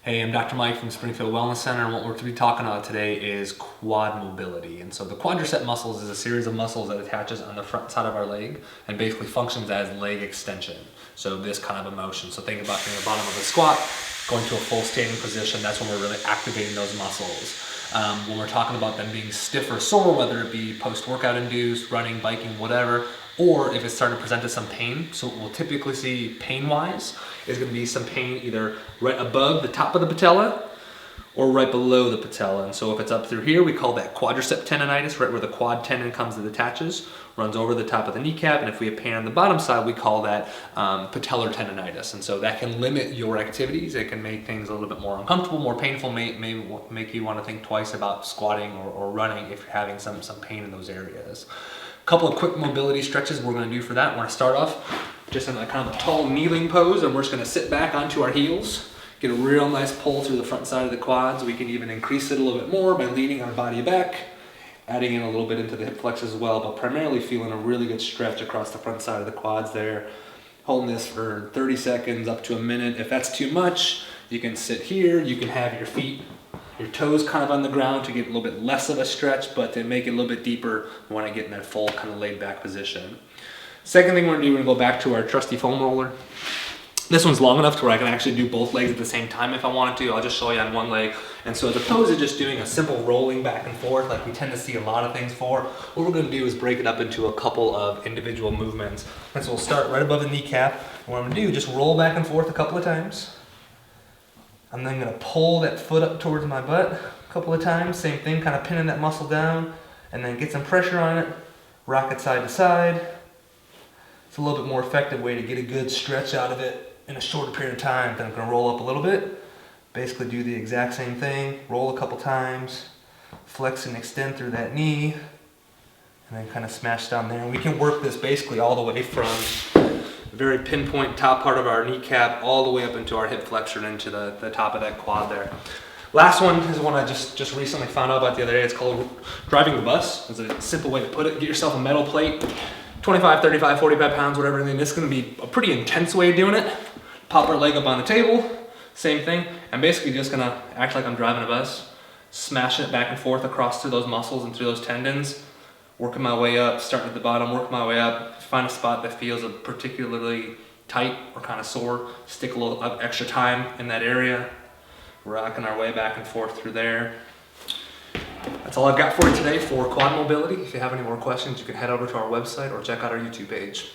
Hey, I'm Dr. Mike from Springfield Wellness Center, and what we're going to be talking about today is quad mobility. And so the quadricep muscles is a series of muscles that attaches on the front side of our leg and basically functions as leg extension. So this kind of a motion. So think about from the bottom of a squat, going to a full standing position. That's when we're really activating those muscles. When we're talking about them being stiff or sore, whether it be post-workout induced, running, biking, whatever, or if it's starting to present us some pain, so what we'll typically see pain-wise is going to be some pain either right above the top of the patella or right below the patella. And so if it's up through here, we call that quadricep tendonitis, right where the quad tendon comes that attaches, runs over the top of the kneecap. And if we have pain on the bottom side, we call that patellar tendonitis. And so that can limit your activities. It can make things a little bit more uncomfortable, more painful, may make you want to think twice about squatting or running if you're having some pain in those areas. A couple of quick mobility stretches we're going to do for that. We're going to start off just in a kind of a tall kneeling pose, and we're just going to sit back onto our heels, get a real nice pull through the front side of the quads. We can even increase it a little bit more by leaning our body back, adding in a little bit into the hip flexors as well, but primarily feeling a really good stretch across the front side of the quads there. Holding this for 30 seconds up to a minute. If that's too much, you can sit here. You can have your feet, your toes kind of on the ground to get a little bit less of a stretch, but to make it a little bit deeper, we want to get in that full kind of laid back position. Second thing we're going to do, we're going to go back to our trusty foam roller. This one's long enough to where I can actually do both legs at the same time if I wanted to. I'll just show you on one leg. And so as opposed to just doing a simple rolling back and forth like we tend to see a lot of things for, what we're going to do is break it up into a couple of individual movements. And so we'll start right above the kneecap. And what I'm going to do, just roll back and forth a couple of times. I'm then going to pull that foot up towards my butt a couple of times. Same thing, kind of pinning that muscle down. And then get some pressure on it. Rock it side to side. It's a little bit more effective way to get a good stretch out of it in a shorter period of time. Then I'm going to roll up a little bit. Basically do the exact same thing. Roll a couple times. Flex and extend through that knee. And then kind of smash down there. And we can work this basically all the way from the very pinpoint top part of our kneecap all the way up into our hip flexor and into the top of that quad there. Last one is one I just recently found out about the other day. It's called driving the bus. It's a simple way to put it. Get yourself a metal plate. 25, 35, 45 pounds, whatever. And this is going to be a pretty intense way of doing it. Pop our leg up on the table, same thing. I'm basically just going to act like I'm driving a bus, smashing it back and forth across through those muscles and through those tendons, working my way up, starting at the bottom, working my way up, find a spot that feels particularly tight or kind of sore, stick a little extra time in that area, rocking our way back and forth through there. That's all I've got for you today for quad mobility. If you have any more questions, you can head over to our website or check out our YouTube page.